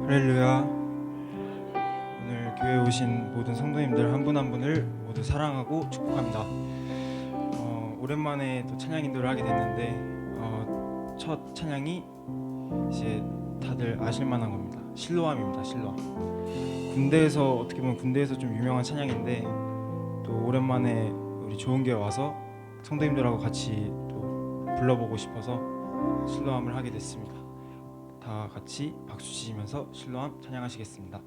할렐루야. 오늘 교회에 오신 모든 성도님들 한 분 한 분을 모두 사랑하고 축복합니다. 오랜만에 또 찬양 인도를 하게 됐는데 첫 찬양이 이제 다들 아실만한 겁니다. 실로암입니다. 실로암. 군대에서 어떻게 보면 군대에서 좀 유명한 찬양인데 또 오랜만에 우리 좋은교회 와서 성도님들하고 같이 또 불러보고 싶어서 실로암을 하게 됐습니다. 다 같이 박수 치시면서 실로암 찬양하시겠습니다.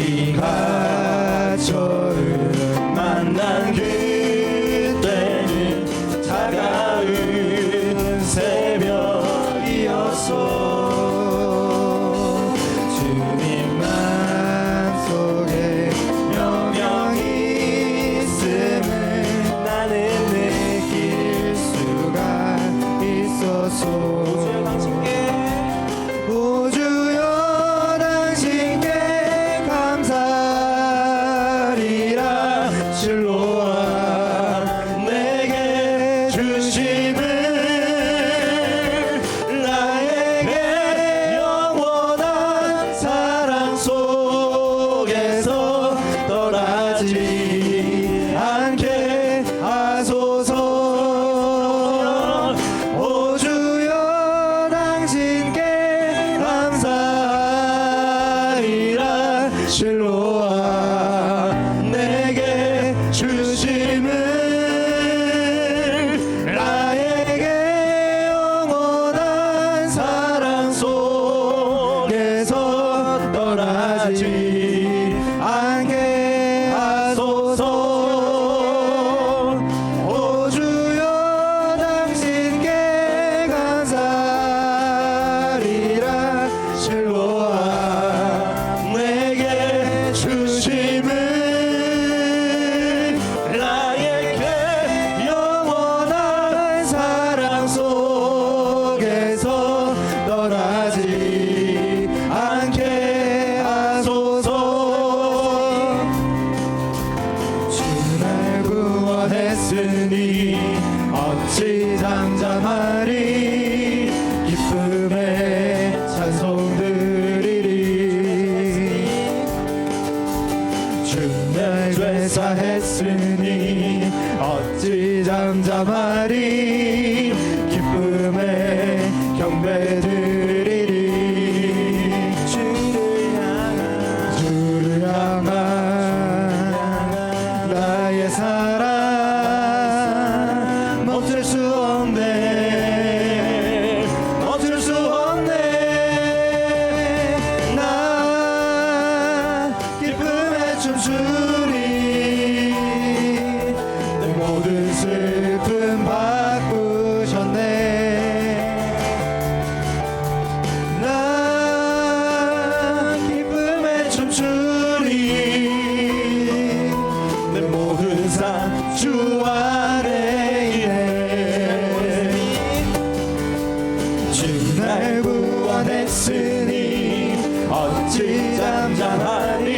우리가 처음 만난 그때는 차가운 새벽이었어. 주님만 속에 영영이 있음을 나는 느낄 수가 있었어. 주 날 구원했으니 어찌 잠잠하리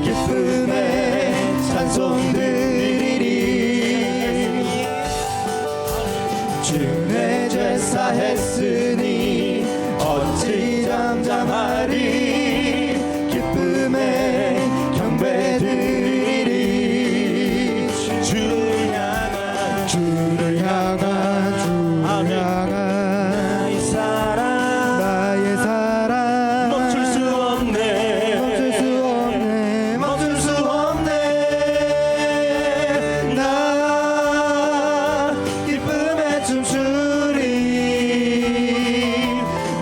기쁨의 찬송 드리리 주 내 죄 사했으니 어찌 잠잠하리 기쁨의 경배 드리리 주를 향한 주를 향한 나의 사랑 멈출 수 없네 멈출 수 없네 나 기쁨에 춤추리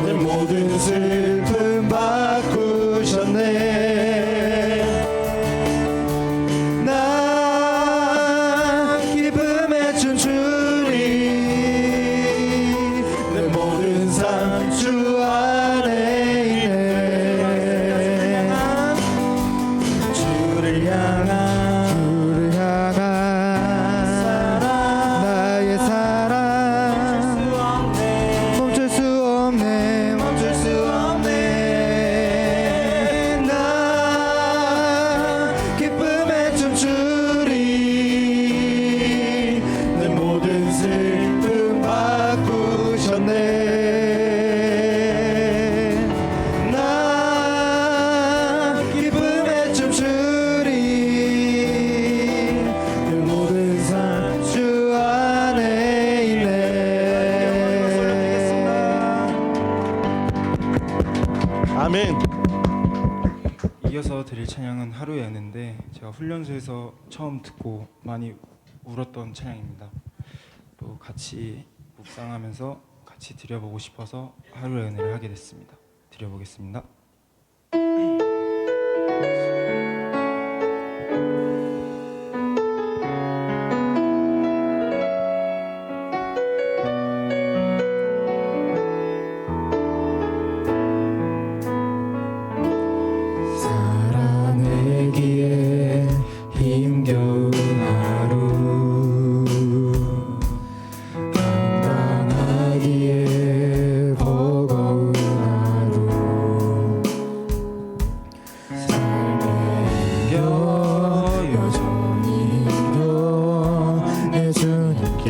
내 모든 슬픔 바꾸셨네 나 기쁨에 춤추리 내 모든 삶 주 안에 있네 주를 향한 나의 사랑 멈출 수 없네 나 기쁨에 춤추리 내 모든 슬픔 바꾸셨네 나 기쁨에 춤추리 내 모든 삶 주 안에 있네 아멘. 이어서 드릴 찬양은 하루의 은혜인데 제가 훈련소에서 처음 듣고 많이 울었던 찬양입니다. 또 같이 묵상하면서 같이 드려보고 싶어서 하루의 은혜를 하게 됐습니다. 드려보겠습니다. 살아내기에 힘겨운 하루 감당하기에 버거운 하루 삶에 힘겨 여전히 힘겨 내 주님께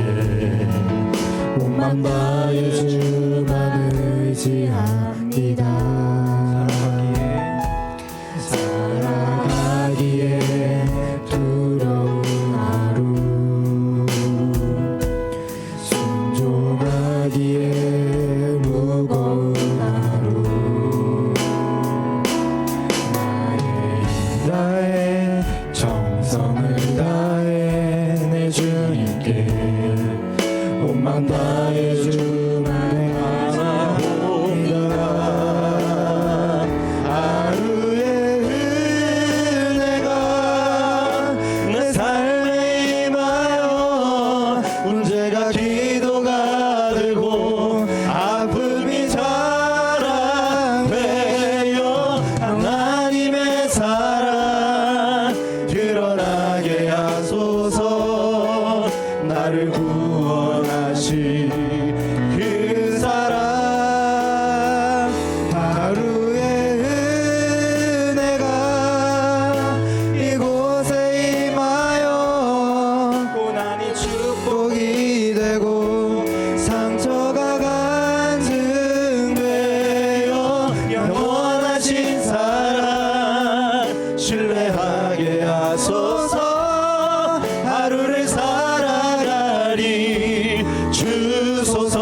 몸만 다해 주만 의지합니다 살아가기에 두려운 하루 순종하기에 무거운 하루 나의 힘 다해 정성을 다해 내 주님께 몸만 다해 주만 의지합니다 하루의 은혜가 내 삶에 임하여 문제가 기도가 되고 아픔이 자랑되어 하나님의 사랑 드러나게 하소서 나를 구원하신 그 사랑 하루의 은혜가 이곳에 임하여 고난이 축복이 되고 상처가 간증되어 영원하신 사랑 신뢰하게 하소서 하루를 살아가리 주소서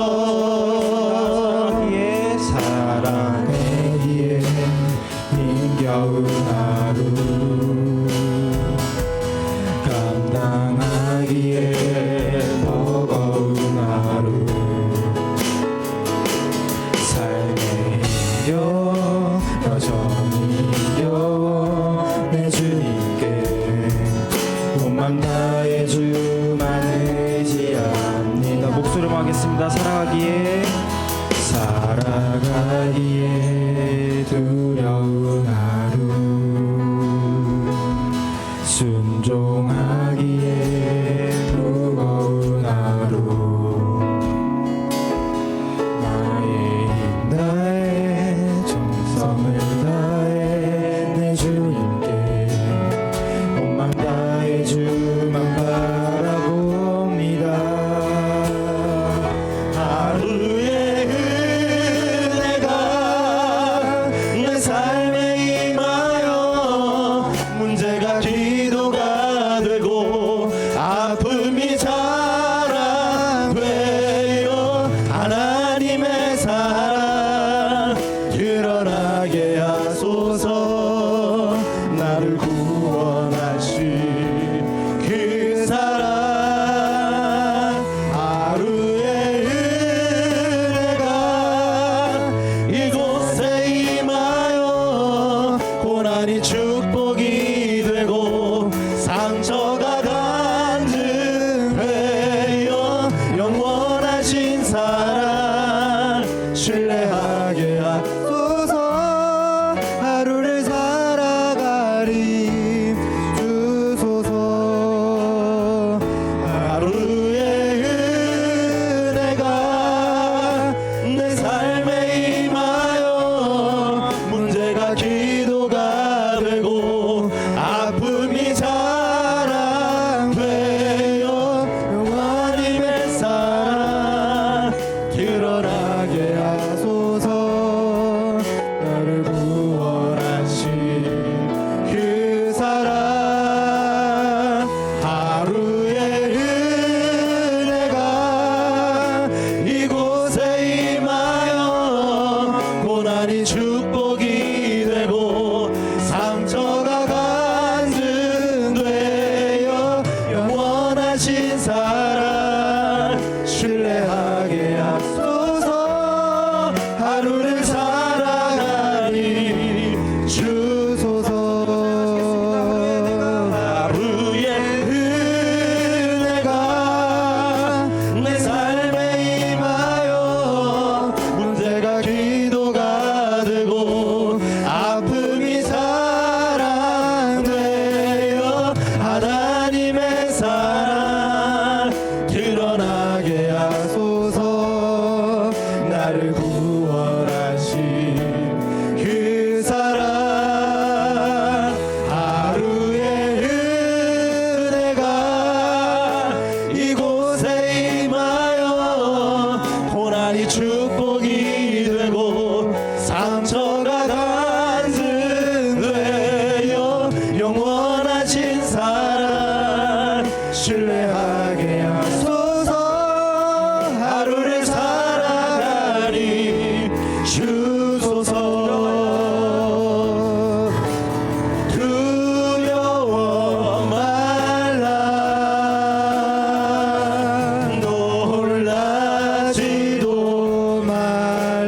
사랑하기에 힘겨운 하루 감당하기에 버거운 하루 삶에 힘겨 여전히 힘겨워 내 주님께 몸만 다해 주만 의지합니다 목소리로 하겠습니다. 살아가기에 두려운 하루 순종하기에 무거운 하루 사랑 드러나게 하소서. 나를 구원하신 그 사랑 하루의 은혜가 이곳에 임하여 고난이 축복이 되고 상처가 간증되어 영원하신 사랑 신뢰하게 하소서. 하루를 살아가리 주소서. 하루의 은혜가 내 삶에 임하여 문제가 기도가 되고 아픔이 자랑되어 영원님의 사랑 드러나게 하소서. 나를 구원하신 그 사랑 하루의 은혜가 이곳에 임하여 고난이 축복이 되고 상처가 간증되어 영원하신 사랑 신뢰하게 하소서. 하루를 살아가니 주소서. 하루의 은혜가 내 삶에 임하여 문제가 기도가 되고 아픔이 사랑되어 하나님의 사랑 드러나게 하소서. 나를 구원하신 그 사랑 하루의 은혜가 이곳에 임하여 고난이 축복이 되고 상처가 간증되어 영원하신 사랑 신뢰하게 하소서. 하루를 살아가리 주소서. 두려워 말라 놀라지도 말라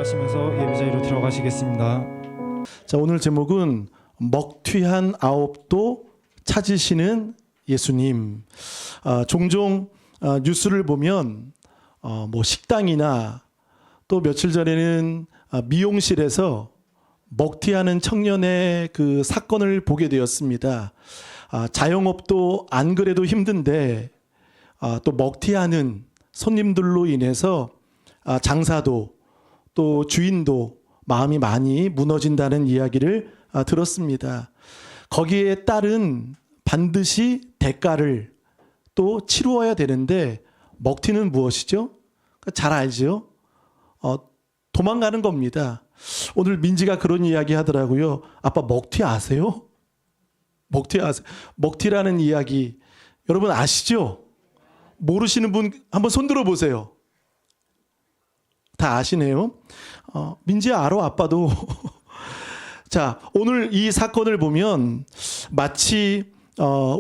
기도하시면서 예배 자리로 들어가시겠습니다. 자, 오늘 제목은 먹튀한 아홉도 찾으시는 예수님. 종종 뉴스를 보면 뭐 식당이나 또 며칠 전에는 미용실에서 먹튀하는 청년의 그 사건을 보게 되었습니다. 자영업도 안 그래도 힘든데 또 먹튀하는 손님들로 인해서 장사도 또 주인도 마음이 많이 무너진다는 이야기를 들었습니다. 거기에 따른 반드시 대가를 또 치루어야 되는데 먹튀는 무엇이죠? 잘 알죠? 도망가는 겁니다. 오늘 민지가 그런 이야기 하더라고요. 아빠 먹튀 아세요? 먹튀 아세요? 먹튀라는 이야기 여러분 아시죠? 모르시는 분 한번 손 들어 보세요. 다 아시네요. 민지야 알아 아빠도. 자, 오늘 이 사건을 보면 마치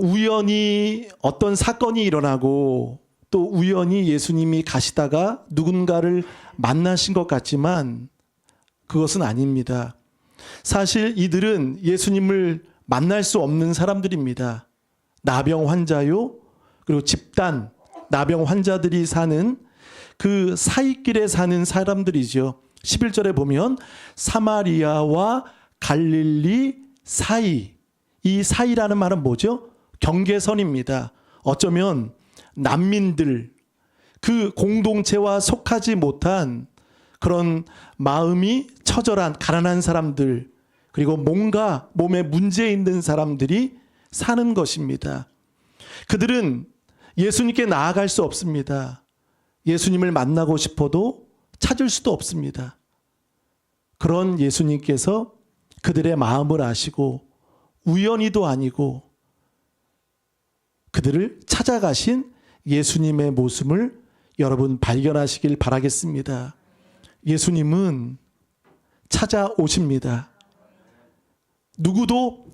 우연히 어떤 사건이 일어나고 또 우연히 예수님이 가시다가 누군가를 만나신 것 같지만 그것은 아닙니다. 사실 이들은 예수님을 만날 수 없는 사람들입니다. 나병 환자요, 그리고 집단 나병 환자들이 사는 그 사이길에 사는 사람들이죠. 11절에 보면 사마리아와 갈릴리 사이, 이 사이라는 말은 뭐죠? 경계선입니다. 어쩌면 난민들, 그 공동체와 속하지 못한 그런 마음이 처절한 가난한 사람들, 그리고 뭔가 몸에 문제 있는 사람들이 사는 것입니다. 그들은 예수님께 나아갈 수 없습니다. 예수님을 만나고 싶어도 찾을 수도 없습니다. 그런 예수님께서 그들의 마음을 아시고 우연히도 아니고 그들을 찾아가신 예수님의 모습을 여러분 발견하시길 바라겠습니다. 예수님은 찾아오십니다. 누구도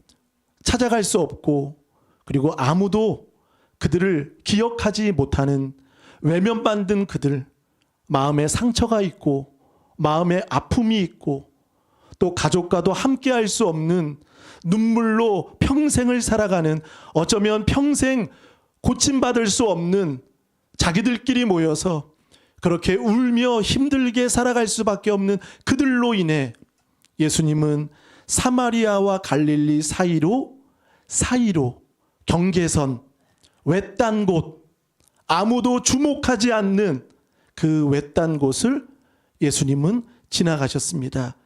찾아갈 수 없고 그리고 아무도 그들을 기억하지 못하는 외면받는 그들, 마음에 상처가 있고 마음에 아픔이 있고 또 가족과도 함께할 수 없는 눈물로 평생을 살아가는, 어쩌면 평생 고침받을 수 없는 자기들끼리 모여서 그렇게 울며 힘들게 살아갈 수밖에 없는 그들로 인해 예수님은 사마리아와 갈릴리 사이로 경계선, 외딴 곳, 아무도 주목하지 않는 그 외딴 곳을 예수님은 지나가셨습니다.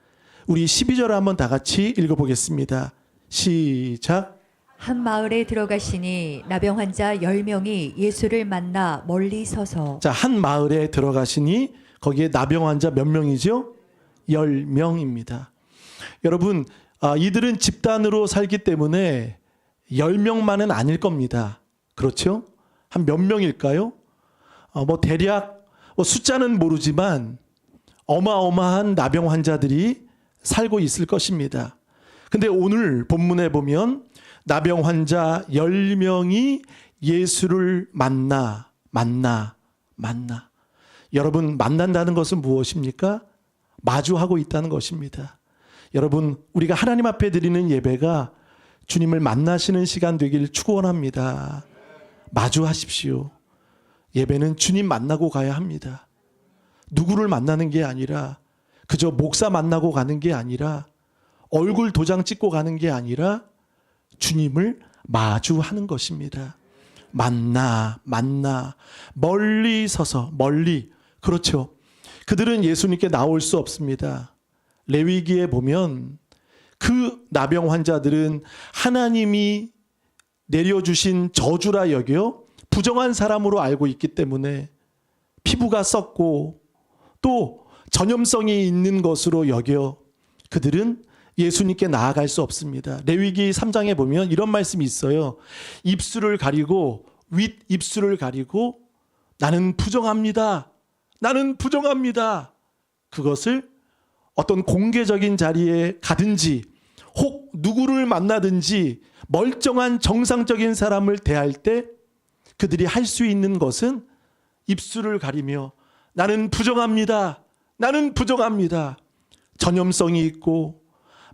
우리 12절 한번 다 같이 읽어보겠습니다. 시작. 한 마을에 들어가시니 나병 환자 10명이 예수를 만나 멀리 서서. 자, 한 마을에 들어가시니 거기에 나병 환자 몇 명이죠? 10명입니다. 여러분, 이들은 집단으로 살기 때문에 10명만은 아닐 겁니다. 그렇죠? 한 몇 명일까요? 대략 숫자는 모르지만 어마어마한 나병 환자들이 살고 있을 것입니다. 근데 오늘 본문에 보면 나병 환자 10명이 예수를 만나. 여러분, 만난다는 것은 무엇입니까? 마주하고 있다는 것입니다. 여러분, 우리가 하나님 앞에 드리는 예배가 주님을 만나시는 시간 되길 축원합니다. 마주하십시오. 예배는 주님 만나고 가야 합니다. 누구를 만나는 게 아니라, 그저 목사 만나고 가는 게 아니라, 얼굴 도장 찍고 가는 게 아니라 주님을 마주하는 것입니다. 만나. 멀리 서서, 멀리. 그렇죠. 그들은 예수님께 나올 수 없습니다. 레위기에 보면 그 나병 환자들은 하나님이 내려주신 저주라 여겨 부정한 사람으로 알고 있기 때문에 피부가 썩고 또 전염성이 있는 것으로 여겨 그들은 예수님께 나아갈 수 없습니다. 레위기 3장에 보면 이런 말씀이 있어요. 입술을 가리고, 윗입술을 가리고 나는 부정합니다. 그것을 어떤 공개적인 자리에 가든지 혹 누구를 만나든지 멀쩡한 정상적인 사람을 대할 때 그들이 할 수 있는 것은 입술을 가리며 나는 부정합니다. 나는 부정합니다. 전염성이 있고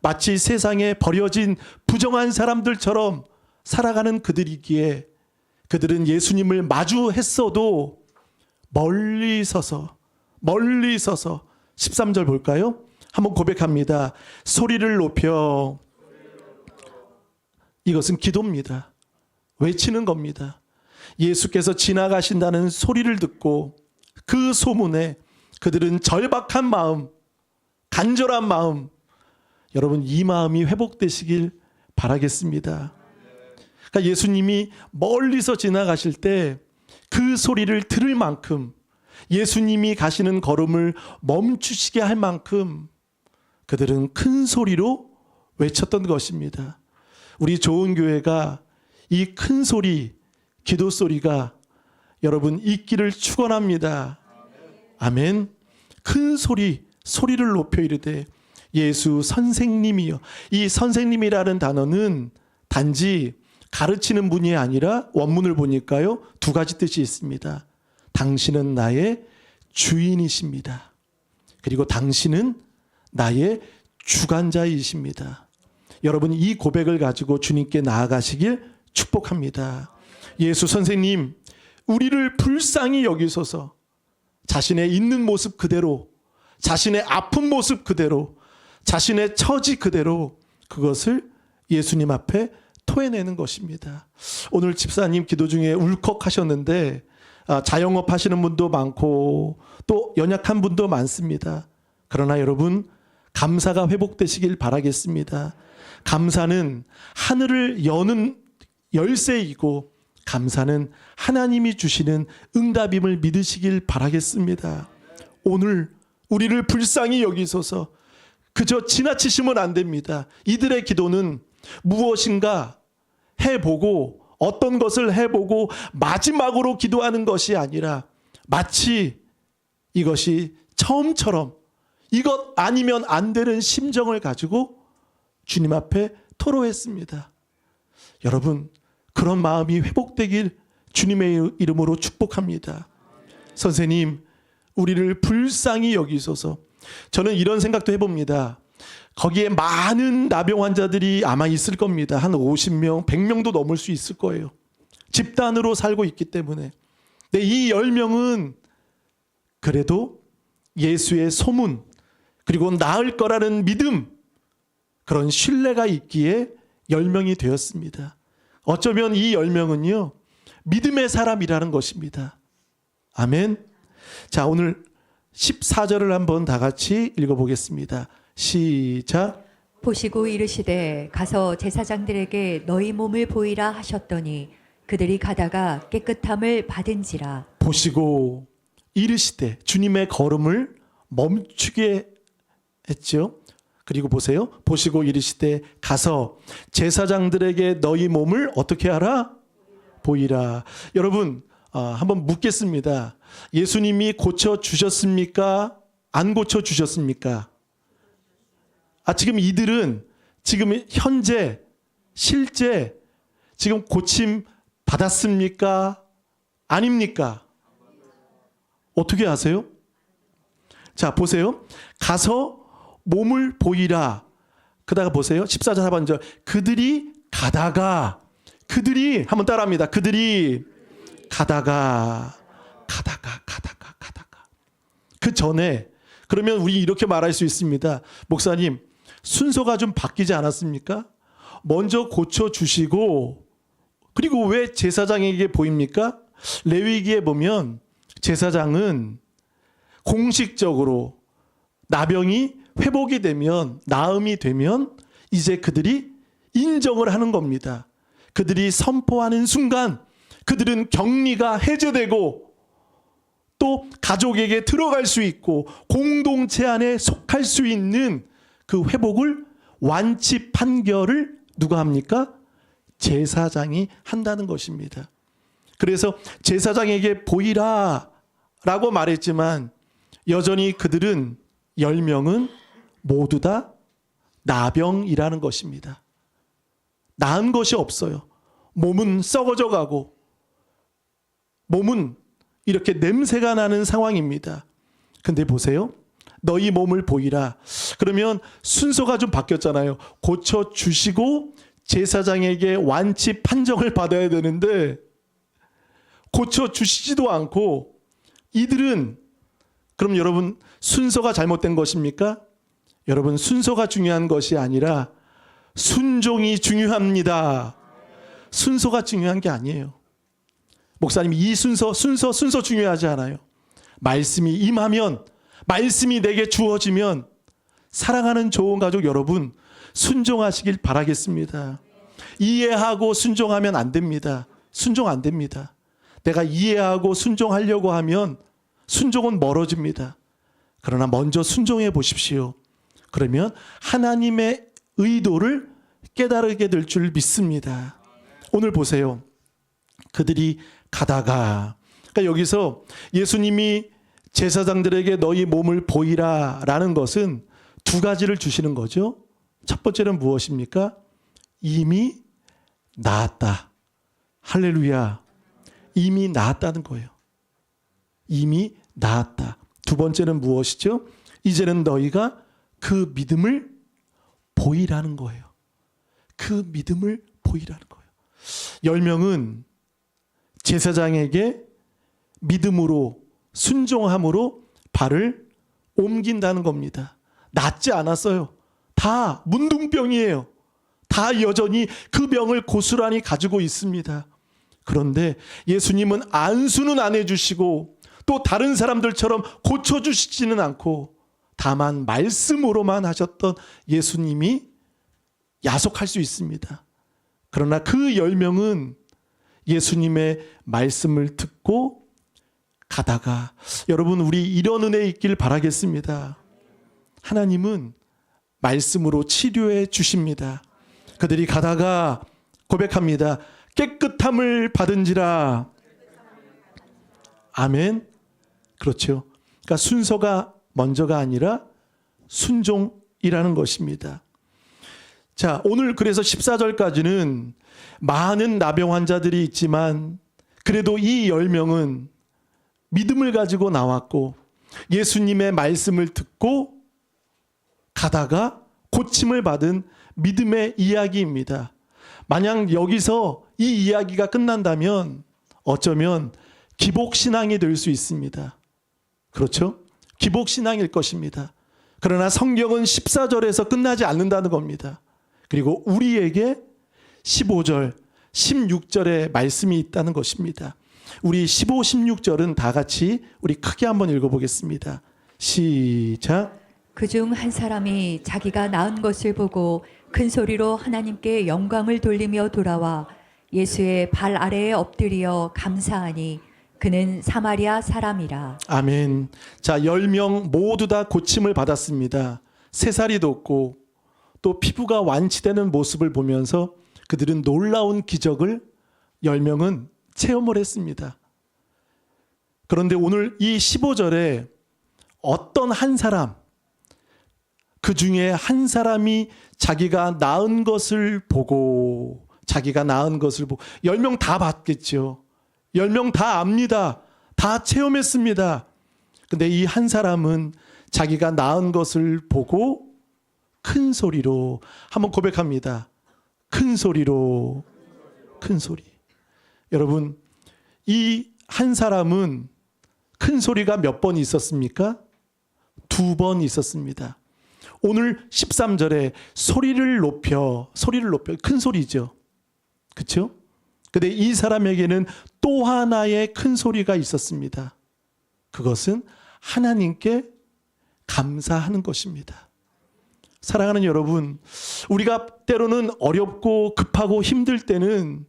마치 세상에 버려진 부정한 사람들처럼 살아가는 그들이기에 그들은 예수님을 마주했어도 멀리 서서 13절 볼까요? 한번 고백합니다. 소리를 높여. 이것은 기도입니다. 외치는 겁니다. 예수께서 지나가신다는 소리를 듣고 그 소문에 그들은 절박한 마음, 간절한 마음, 여러분 이 마음이 회복되시길 바라겠습니다. 그러니까 예수님이 멀리서 지나가실 때 그 소리를 들을 만큼, 예수님이 가시는 걸음을 멈추시게 할 만큼 그들은 큰 소리로 외쳤던 것입니다. 우리 좋은 교회가 이 큰 소리, 기도 소리가 여러분 있기를 축원합니다. 아멘. 큰 소리를 높여 이르되 예수 선생님이여. 이 선생님이라는 단어는 단지 가르치는 분이 아니라 원문을 보니까요 2가지 뜻이 있습니다. 당신은 나의 주인이십니다. 그리고 당신은 나의 주관자이십니다. 여러분 이 고백을 가지고 주님께 나아가시길 축복합니다. 예수 선생님, 우리를 불쌍히 여기소서. 자신의 있는 모습 그대로, 자신의 아픈 모습 그대로, 자신의 처지 그대로 그것을 예수님 앞에 토해내는 것입니다. 오늘 집사님 기도 중에 울컥하셨는데 자영업 하시는 분도 많고 또 연약한 분도 많습니다. 그러나 여러분 감사가 회복되시길 바라겠습니다. 감사는 하늘을 여는 열쇠이고 감사는 하나님이 주시는 응답임을 믿으시길 바라겠습니다. 오늘 우리를 불쌍히 여기소서. 그저 지나치시면 안 됩니다. 이들의 기도는 무엇인가 해보고 어떤 것을 해보고 마지막으로 기도하는 것이 아니라 마치 이것이 처음처럼 이것 아니면 안 되는 심정을 가지고 주님 앞에 토로했습니다. 여러분 그런 마음이 회복되길 주님의 이름으로 축복합니다. 선생님, 우리를 불쌍히 여기소서. 저는 이런 생각도 해봅니다. 거기에 많은 나병 환자들이 아마 있을 겁니다. 한 50명, 100명도 넘을 수 있을 거예요. 집단으로 살고 있기 때문에. 근데 이 10명은 그래도 예수의 소문, 그리고 나을 거라는 믿음, 그런 신뢰가 있기에 10명이 되었습니다. 어쩌면 이 10명은요, 믿음의 사람이라는 것입니다. 아멘. 자, 오늘 14절을 한번 다 같이 읽어보겠습니다. 시작. 보시고 이르시되 가서 제사장들에게 너희 몸을 보이라 하셨더니 그들이 가다가 깨끗함을 받은지라. 보시고 이르시되 주님의 걸음을 멈추게 했죠. 그리고 보세요. 보시고 이르시되 가서 제사장들에게 너희 몸을 어떻게 하라? 보이라. 여러분 한번 묻겠습니다. 예수님이 고쳐주셨습니까? 안 고쳐주셨습니까? 지금 이들은 지금 현재 실제 지금 고침 받았습니까? 아닙니까? 어떻게 아세요? 자, 보세요. 가서 몸을 보이라. 그다가 보세요. 14절 하반절. 그들이 가다가, 그들이 한번 따라합니다. 그들이 가다가. 그 전에, 그러면 우리 이렇게 말할 수 있습니다. 목사님, 순서가 좀 바뀌지 않았습니까? 먼저 고쳐주시고, 그리고 왜 제사장에게 보입니까? 레위기에 보면 제사장은 공식적으로 나병이 회복이 되면, 나음이 되면 이제 그들이 인정을 하는 겁니다. 그들이 선포하는 순간 그들은 격리가 해제되고 또 가족에게 들어갈 수 있고 공동체 안에 속할 수 있는 그 회복을 완치 판결을 누가 합니까? 제사장이 한다는 것입니다. 그래서 제사장에게 보이라 라고 말했지만 여전히 그들은 10명은 모두 다 나병이라는 것입니다. 나은 것이 없어요. 몸은 썩어져 가고 몸은 이렇게 냄새가 나는 상황입니다. 근데 보세요. 너희 몸을 보이라. 그러면 순서가 좀 바뀌었잖아요. 고쳐 주시고 제사장에게 완치 판정을 받아야 되는데 고쳐 주시지도 않고 이들은, 그럼 여러분 순서가 잘못된 것입니까? 여러분 순서가 중요한 것이 아니라 순종이 중요합니다. 순서가 중요한 게 아니에요. 목사님, 이 순서 중요하지 않아요. 말씀이 임하면, 말씀이 내게 주어지면, 사랑하는 좋은 가족 여러분, 순종하시길 바라겠습니다. 이해하고 순종하면 안 됩니다. 순종 안 됩니다. 내가 이해하고 순종하려고 하면 순종은 멀어집니다. 그러나 먼저 순종해 보십시오. 그러면 하나님의 의도를 깨달게 될 줄 믿습니다. 오늘 보세요. 그들이 가다가, 그러니까 여기서 예수님이 제사장들에게 너희 몸을 보이라 라는 것은 두 가지를 주시는 거죠. 첫 번째는 무엇입니까? 이미 나았다. 할렐루야. 이미 나았다는 거예요. 이미 나았다. 두 번째는 무엇이죠? 이제는 너희가 그 믿음을 보이라는 거예요. 그 믿음을 보이라는 거예요. 10명은 제사장에게 믿음으로, 순종함으로 발을 옮긴다는 겁니다. 낫지 않았어요. 다 문둥병이에요. 다 여전히 그 병을 고스란히 가지고 있습니다. 그런데 예수님은 안수는 안 해주시고 또 다른 사람들처럼 고쳐주시지는 않고 다만 말씀으로만 하셨던 예수님이 야속할 수 있습니다. 그러나 그 10명은 예수님의 말씀을 듣고 가다가, 여러분 우리 이런 은혜 있길 바라겠습니다. 하나님은 말씀으로 치료해 주십니다. 그들이 가다가 고백합니다. 깨끗함을 받은지라. 아멘. 그렇죠. 그러니까 순서가 먼저가 아니라 순종이라는 것입니다. 자, 오늘 그래서 14절까지는 많은 나병 환자들이 있지만 그래도 이 10명은 믿음을 가지고 나왔고 예수님의 말씀을 듣고 가다가 고침을 받은 믿음의 이야기입니다. 만약 여기서 이 이야기가 끝난다면 어쩌면 기복신앙이 될 수 있습니다. 그렇죠? 기복신앙일 것입니다. 그러나 성경은 14절에서 끝나지 않는다는 겁니다. 그리고 우리에게 15절, 16절의 말씀이 있다는 것입니다. 우리 15, 16절은 다 같이 우리 크게 한번 읽어보겠습니다. 시작. 그중 한 사람이 자기가 낳은 것을 보고 큰 소리로 하나님께 영광을 돌리며 돌아와 예수의 발 아래에 엎드려 감사하니 그는 사마리아 사람이라. 아멘. 자, 10명 모두 다 고침을 받았습니다. 새살이 돋고 또 피부가 완치되는 모습을 보면서 그들은 놀라운 기적을 10명은 체험을 했습니다. 그런데 오늘 이 15절에 어떤 한 사람, 그 중에 한 사람이 자기가 낳은 것을 보고 10명 다 봤겠죠. 10명 다 압니다. 다 체험했습니다. 근데 이 한 사람은 자기가 낳은 것을 보고 큰 소리로 한번 고백합니다. 큰 소리로, 큰 소리. 여러분, 이 한 사람은 큰 소리가 몇 번 있었습니까? 2번 있었습니다. 오늘 13절에 소리를 높여, 큰 소리죠. 그렇죠? 근데 이 사람에게는 또 하나의 큰 소리가 있었습니다. 그것은 하나님께 감사하는 것입니다. 사랑하는 여러분, 우리가 때로는 어렵고 급하고 힘들 때는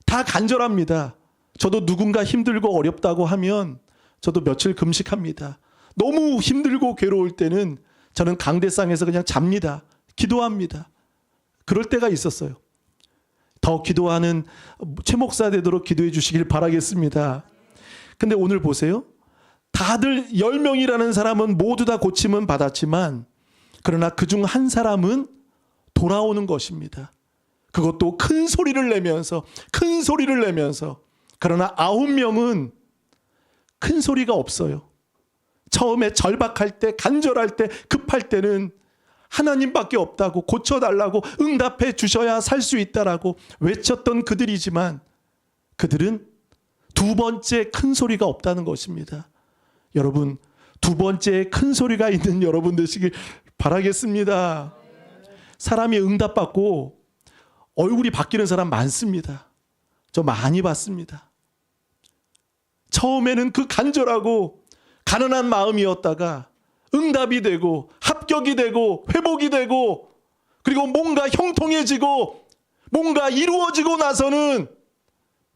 다 간절합니다. 저도 누군가 힘들고 어렵다고 하면 저도 며칠 금식합니다. 너무 힘들고 괴로울 때는 저는 강대상에서 그냥 잡니다. 기도합니다. 그럴 때가 있었어요. 더 기도하는 최 목사 되도록 기도해 주시길 바라겠습니다. 근데 오늘 보세요. 다들 10명이라는 사람은 모두 다 고침은 받았지만 그러나 그중 한 사람은 돌아오는 것입니다. 그것도 큰 소리를 내면서 그러나 9명은 큰 소리가 없어요. 처음에 절박할 때, 간절할 때, 급할 때는 하나님밖에 없다고, 고쳐달라고, 응답해 주셔야 살 수 있다라고 외쳤던 그들이지만 그들은 두 번째 큰 소리가 없다는 것입니다. 여러분, 두 번째 큰 소리가 있는 여러분 되시길 바라겠습니다. 사람이 응답받고 얼굴이 바뀌는 사람 많습니다. 저 많이 봤습니다. 처음에는 그 간절하고 가난한 마음이었다가 응답이 되고 합격이 되고 회복이 되고 그리고 뭔가 형통해지고 뭔가 이루어지고 나서는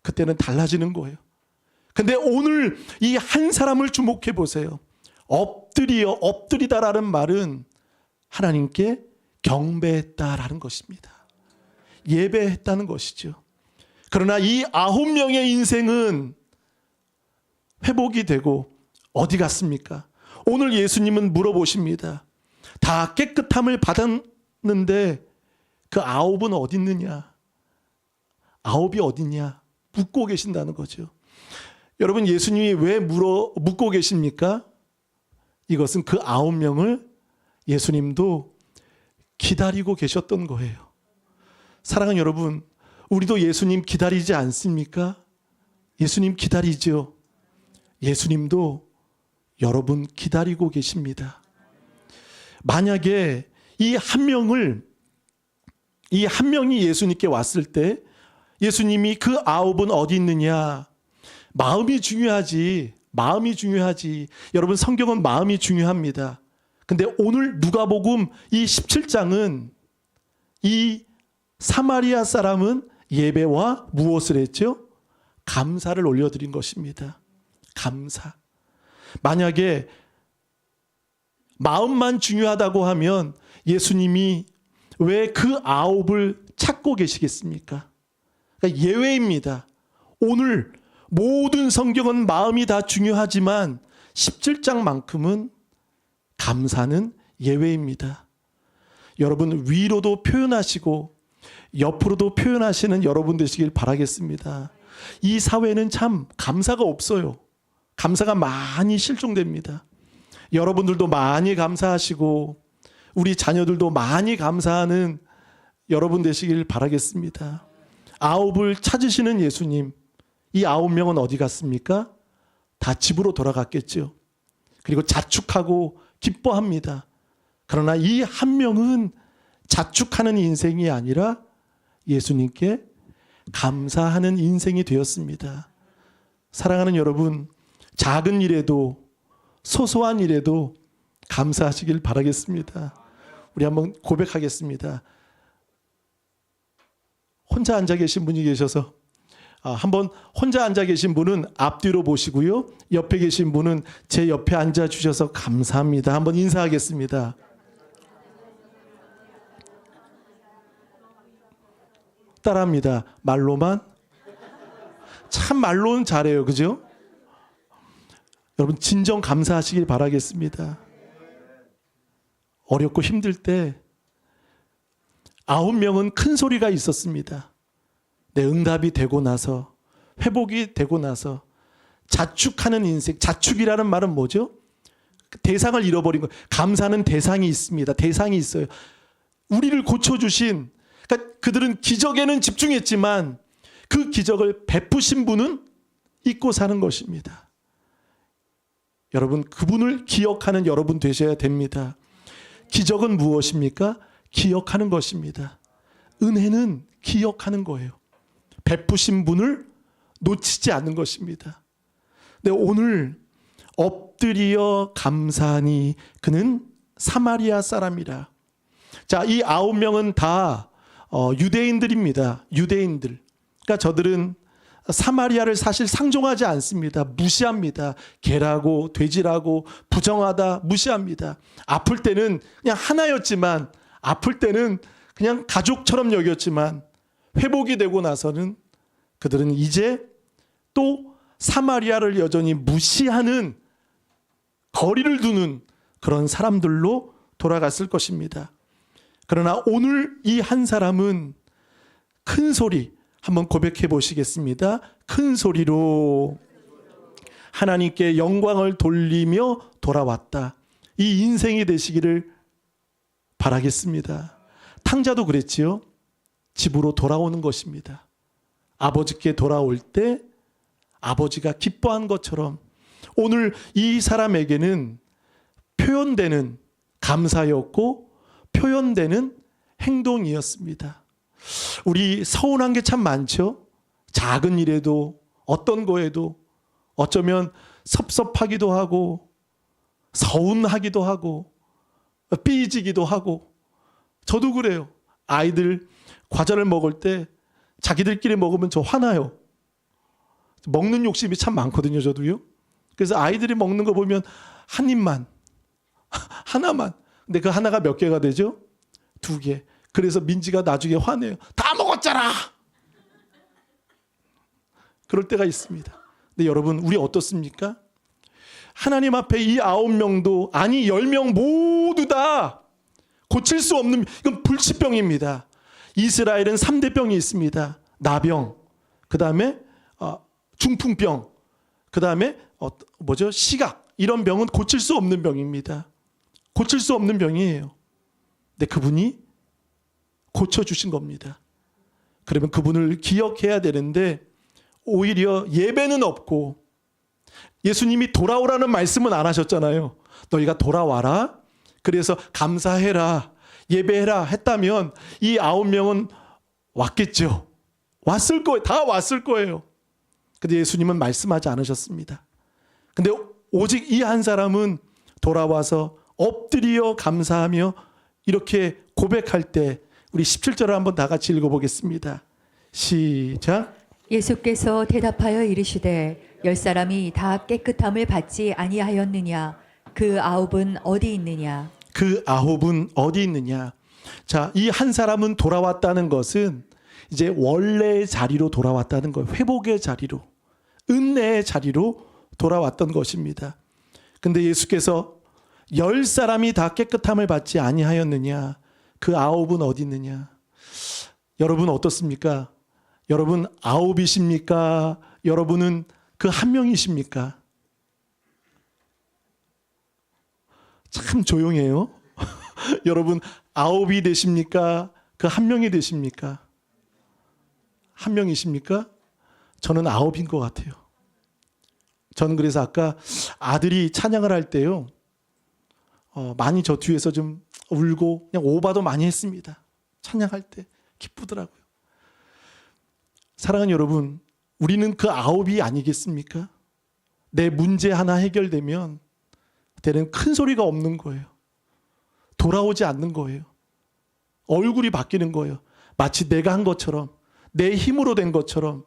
그때는 달라지는 거예요. 근데 오늘 이 한 사람을 주목해 보세요. 엎드리다라는 말은 하나님께 경배했다라는 것입니다. 예배했다는 것이죠. 그러나 이 9명의 인생은 회복이 되고 어디 갔습니까? 오늘 예수님은 물어보십니다. 다 깨끗함을 받았는데 그 9은 어디 있느냐? 9이 어디 있냐? 묻고 계신다는 거죠. 여러분, 예수님이 왜 묻고 계십니까? 이것은 그 9명을 예수님도 기다리고 계셨던 거예요. 사랑하는 여러분, 우리도 예수님 기다리지 않습니까? 예수님 기다리죠. 예수님도 여러분 기다리고 계십니다. 만약에 이 한 명이 예수님께 왔을 때 예수님이 그 9은 어디 있느냐? 마음이 중요하지. 마음이 중요하지. 여러분, 성경은 마음이 중요합니다. 근데 오늘 누가복음 이 17장은 이 사마리아 사람은 예배와 무엇을 했죠? 감사를 올려드린 것입니다. 감사. 만약에 마음만 중요하다고 하면 예수님이 왜 그 9을 찾고 계시겠습니까? 그러니까 예외입니다. 오늘 모든 성경은 마음이 다 중요하지만 17장만큼은 감사는 예외입니다. 여러분, 위로도 표현하시고 옆으로도 표현하시는 여러분 되시길 바라겠습니다. 이 사회는 참 감사가 없어요. 감사가 많이 실종됩니다. 여러분들도 많이 감사하시고 우리 자녀들도 많이 감사하는 여러분 되시길 바라겠습니다. 9을 찾으시는 예수님, 이 9명은 어디 갔습니까? 다 집으로 돌아갔겠죠. 그리고 자축하고 기뻐합니다. 그러나 이 한 명은 자축하는 인생이 아니라 예수님께 감사하는 인생이 되었습니다. 사랑하는 여러분, 작은 일에도 소소한 일에도 감사하시길 바라겠습니다. 우리 한번 고백하겠습니다. 혼자 앉아 계신 분이 계셔서 한번 혼자 앉아 계신 분은 앞뒤로 보시고요. 옆에 계신 분은 제 옆에 앉아 주셔서 감사합니다. 한번 인사하겠습니다. 따라합니다. 말로만? 참 말로는 잘해요. 그죠? 여러분, 진정 감사하시길 바라겠습니다. 어렵고 힘들 때 9명은 큰 소리가 있었습니다. 내 응답이 되고 나서, 회복이 되고 나서 자축하는 인생. 자축이라는 말은 뭐죠? 대상을 잃어버린 거. 감사는 대상이 있습니다. 대상이 있어요. 우리를 고쳐주신, 그러니까 그들은 기적에는 집중했지만 그 기적을 베푸신 분은 잊고 사는 것입니다. 여러분, 그분을 기억하는 여러분 되셔야 됩니다. 기적은 무엇입니까? 기억하는 것입니다. 은혜는 기억하는 거예요. 베푸신 분을 놓치지 않는 것입니다. 근데 오늘 엎드려 감사하니 그는 사마리아 사람이라. 자, 이 9명은 다 유대인들입니다. 유대인들. 그러니까 저들은 사마리아를 사실 상종하지 않습니다. 무시합니다. 개라고 돼지라고 부정하다 무시합니다. 아플 때는 그냥 하나였지만, 아플 때는 그냥 가족처럼 여겼지만 회복이 되고 나서는 그들은 이제 또 사마리아를 여전히 무시하는, 거리를 두는 그런 사람들로 돌아갔을 것입니다. 그러나 오늘 이 한 사람은 큰 소리, 한번 고백해 보시겠습니다. 큰 소리로 하나님께 영광을 돌리며 돌아왔다. 이 인생이 되시기를 바라겠습니다. 탕자도 그랬지요. 집으로 돌아오는 것입니다. 아버지께 돌아올 때 아버지가 기뻐한 것처럼 오늘 이 사람에게는 표현되는 감사였고 표현되는 행동이었습니다. 우리 서운한 게 참 많죠. 작은 일에도 어떤 거에도 어쩌면 섭섭하기도 하고 서운하기도 하고 삐지기도 하고 저도 그래요. 아이들 과자를 먹을 때 자기들끼리 먹으면 저 화나요. 먹는 욕심이 참 많거든요. 저도요. 그래서 아이들이 먹는 거 보면 한 입만 하나만. 근데 그 하나가 몇 개가 되죠? 2개. 그래서 민지가 나중에 화내요. 다 먹었잖아. 그럴 때가 있습니다. 근데 여러분 우리 어떻습니까? 하나님 앞에 이 9명도 아니 10명 모두 다 고칠 수 없는 이건 불치병입니다. 이스라엘은 3대 병이 있습니다. 나병, 그 다음에 중풍병, 그 다음에 시각 이런 병은 고칠 수 없는 병입니다. 고칠 수 없는 병이에요. 근데 그분이 고쳐주신 겁니다. 그러면 그분을 기억해야 되는데 오히려 예배는 없고 예수님이 돌아오라는 말씀은 안 하셨잖아요. 너희가 돌아와라. 그래서 감사해라. 예배해라 했다면 이 9명은 왔겠죠. 왔을 거예요. 다 왔을 거예요. 근데 예수님은 말씀하지 않으셨습니다. 근데 오직 이 한 사람은 돌아와서 엎드려 감사하며 이렇게 고백할 때 우리 17절을 한번 다 같이 읽어보겠습니다. 시작. 예수께서 대답하여 이르시되 10사람이 다 깨끗함을 받지 아니하였느냐 그 9은 어디 있느냐. 그 9은 어디 있느냐. 자, 이 한 사람은 돌아왔다는 것은 이제 원래의 자리로 돌아왔다는 거예요. 회복의 자리로, 은혜의 자리로 돌아왔던 것입니다. 근데 예수께서 10사람이 다 깨끗함을 받지 아니하였느냐 그 9은 어디 있느냐. 여러분 어떻습니까? 여러분 9이십니까? 여러분은 그 한 명이십니까? 참 조용해요. 여러분 9이 되십니까? 그 한 명이 되십니까? 한 명이십니까? 저는 9인 것 같아요. 저는 그래서 아까 아들이 찬양을 할 때요. 많이 저 뒤에서 좀 울고 그냥 오바도 많이 했습니다. 찬양할 때 기쁘더라고요. 사랑하는 여러분, 우리는 그 9이 아니겠습니까? 내 문제 하나 해결되면 때는 큰 소리가 없는 거예요. 돌아오지 않는 거예요. 얼굴이 바뀌는 거예요. 마치 내가 한 것처럼, 내 힘으로 된 것처럼,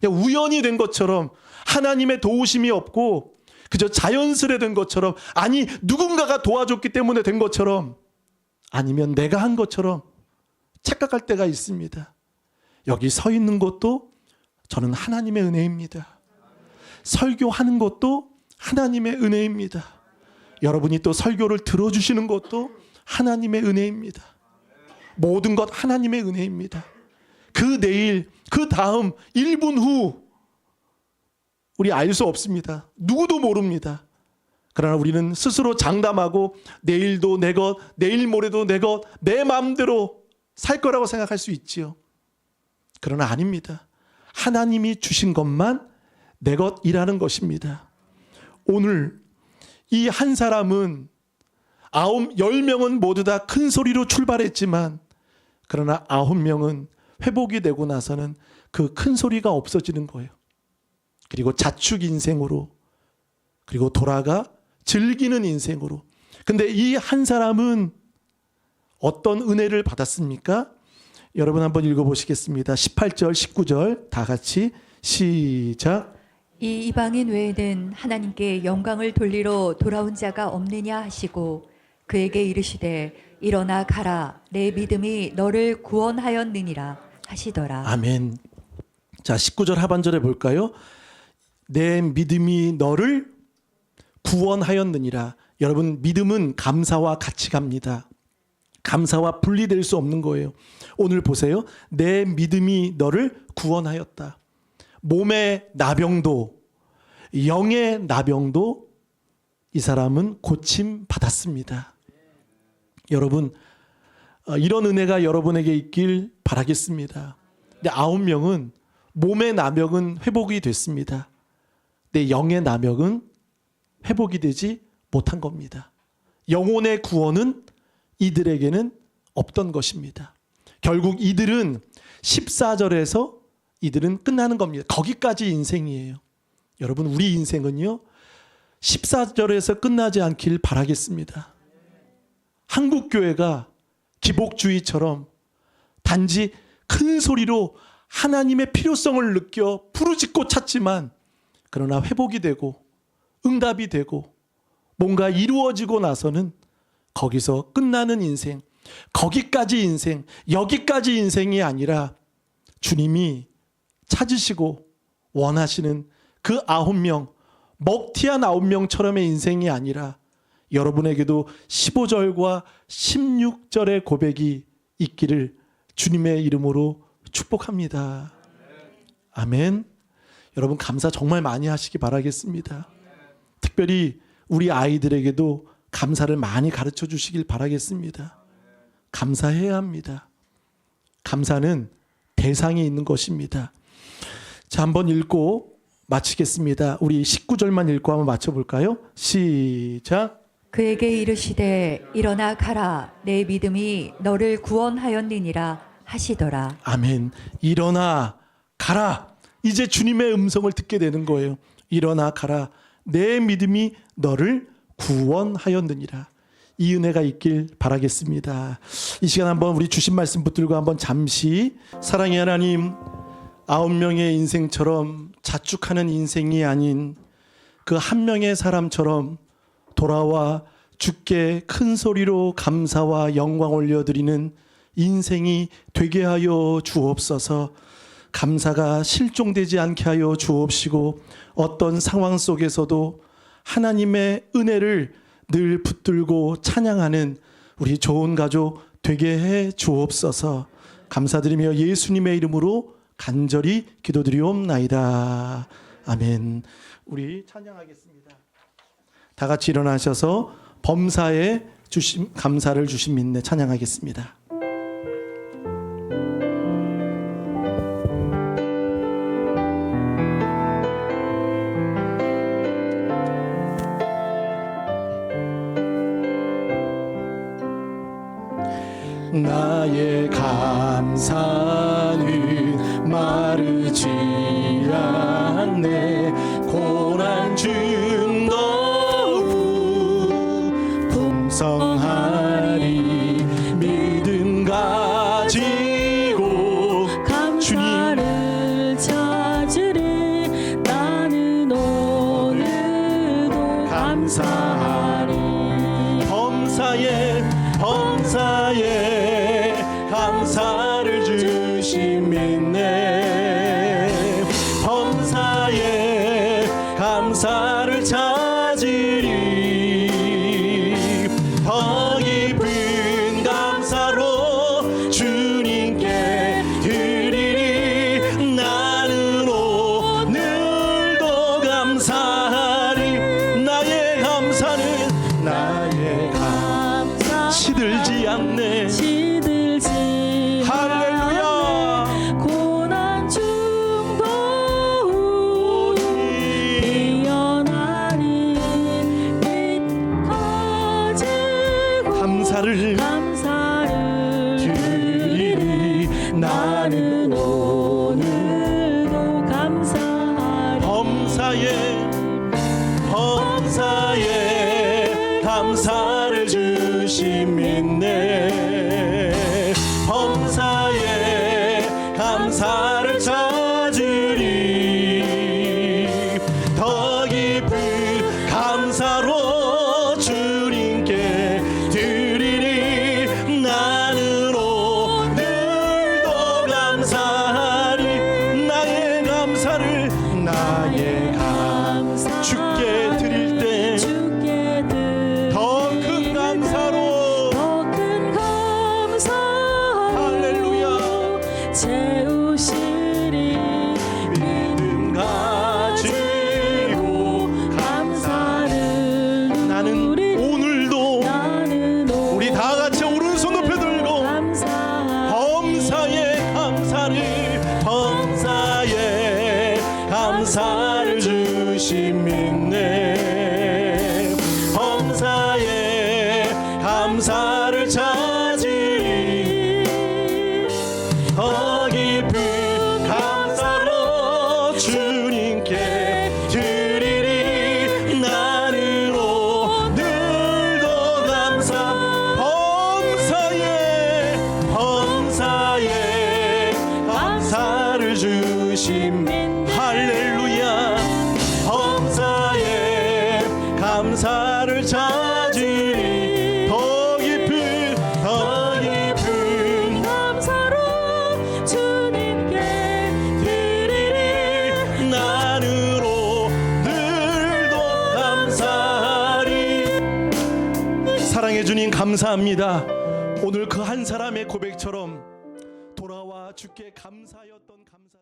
그냥 우연히 된 것처럼, 하나님의 도우심이 없고 그저 자연스레 된 것처럼, 아니 누군가가 도와줬기 때문에 된 것처럼, 아니면 내가 한 것처럼 착각할 때가 있습니다. 여기 서 있는 것도 저는 하나님의 은혜입니다. 설교하는 것도 하나님의 은혜입니다. 여러분이 또 설교를 들어주시는 것도 하나님의 은혜입니다. 모든 것 하나님의 은혜입니다. 그 내일, 그 다음 1분 후 우리 알 수 없습니다. 누구도 모릅니다. 그러나 우리는 스스로 장담하고 내일도 내 것, 내일 모레도 내 것, 내 마음대로 살 거라고 생각할 수 있지요. 그러나 아닙니다. 하나님이 주신 것만 내 것이라는 것입니다. 오늘 이 한 사람은 10명은 모두 다 큰 소리로 출발했지만 그러나 9명은 회복이 되고 나서는 그 큰 소리가 없어지는 거예요. 그리고 자축 인생으로, 그리고 돌아가 즐기는 인생으로. 근데 이 한 사람은 어떤 은혜를 받았습니까? 여러분 한번 읽어보시겠습니다. 18절, 19절 다 같이 시작. 이 이방인 외에는 하나님께 영광을 돌리러 돌아온 자가 없느냐 하시고 그에게 이르시되 일어나 가라 내 믿음이 너를 구원하였느니라 하시더라. 아멘. 자, 19절 하반절에 볼까요? 내 믿음이 너를 구원하였느니라. 여러분 믿음은 감사와 같이 갑니다. 감사와 분리될 수 없는 거예요. 오늘 보세요. 내 믿음이 너를 구원하였다. 몸의 나병도 영의 나병도 이 사람은 고침 받았습니다. 여러분, 이런 은혜가 여러분에게 있길 바라겠습니다. 근데 9명은 몸의 나병은 회복이 됐습니다. 근데 영의 나병은 회복이 되지 못한 겁니다. 영혼의 구원은 이들에게는 없던 것입니다. 결국 이들은 14절에서 이들은 끝나는 겁니다. 거기까지 인생이에요. 여러분, 우리 인생은요 14절에서 끝나지 않길 바라겠습니다. 한국교회가 기복주의처럼 단지 큰 소리로 하나님의 필요성을 느껴 부르짖고 찾지만, 그러나 회복이 되고 응답이 되고 뭔가 이루어지고 나서는 거기서 끝나는 인생, 거기까지 인생, 여기까지 인생이 아니라 주님이 찾으시고 원하시는 그 9명, 먹튀한 9명처럼의 인생이 아니라 여러분에게도 15절과 16절의 고백이 있기를 주님의 이름으로 축복합니다. 아멘. 여러분, 감사 정말 많이 하시기 바라겠습니다. 특별히 우리 아이들에게도 감사를 많이 가르쳐 주시길 바라겠습니다. 감사해야 합니다. 감사는 대상이 있는 것입니다. 자, 한번 읽고 마치겠습니다. 우리 19절만 읽고 한번 맞춰볼까요? 시작. 그에게 이르시되 일어나 가라 내 믿음이 너를 구원하였느니라 하시더라. 아멘. 일어나 가라. 이제 주님의 음성을 듣게 되는 거예요. 일어나 가라. 내 믿음이 너를 구원하였느니라. 이 은혜가 있길 바라겠습니다. 이 시간 한번 우리 주신 말씀 붙들고 한번 잠시, 사랑의 하나님, 9명의 인생처럼 자축하는 인생이 아닌 그 한 명의 사람처럼 돌아와 주께 큰 소리로 감사와 영광 올려드리는 인생이 되게 하여 주옵소서. 감사가 실종되지 않게 하여 주옵시고, 어떤 상황 속에서도 하나님의 은혜를 늘 붙들고 찬양하는 우리 좋은 가족 되게 해 주옵소서. 감사드리며 예수님의 이름으로 간절히 기도드리옵나이다. 아멘. 우리 찬양하겠습니다. 다 같이 일어나셔서 범사에 주심 감사를 주신 믿네 찬양하겠습니다. 나의 감사는 마르지 않네. 고난 중도 풍성하리 믿음 가지고 감사를 찾으리. 나는 오늘도 감사하리. 범사에 감사를 주신 믿네. 범사에 감사를 찾으리. 더 깊은 감사로 주님께 드리리. 나는 오늘도 감사하리. 나의 감사는 나의 감사 시들지 않네. 시들지 할렐루야. 고난 중도 피어나리. 빛 가지고 감사를 드리리. 나는 오늘도 감사하리. 범사에 감사를 주신 믿네. 범사에 감사를 찾으리. 더 깊은 감사로 주님께 드리리. 나는 오늘도 감사하리. 나의 감사를 주께 드릴 때 더 큰 감사로 할렐루야. 채우시리. 믿음 가지고 사랑해 주님 감사합니다. 오늘 그 한 사람의 고백처럼 돌아와 주께 감사하였던 감사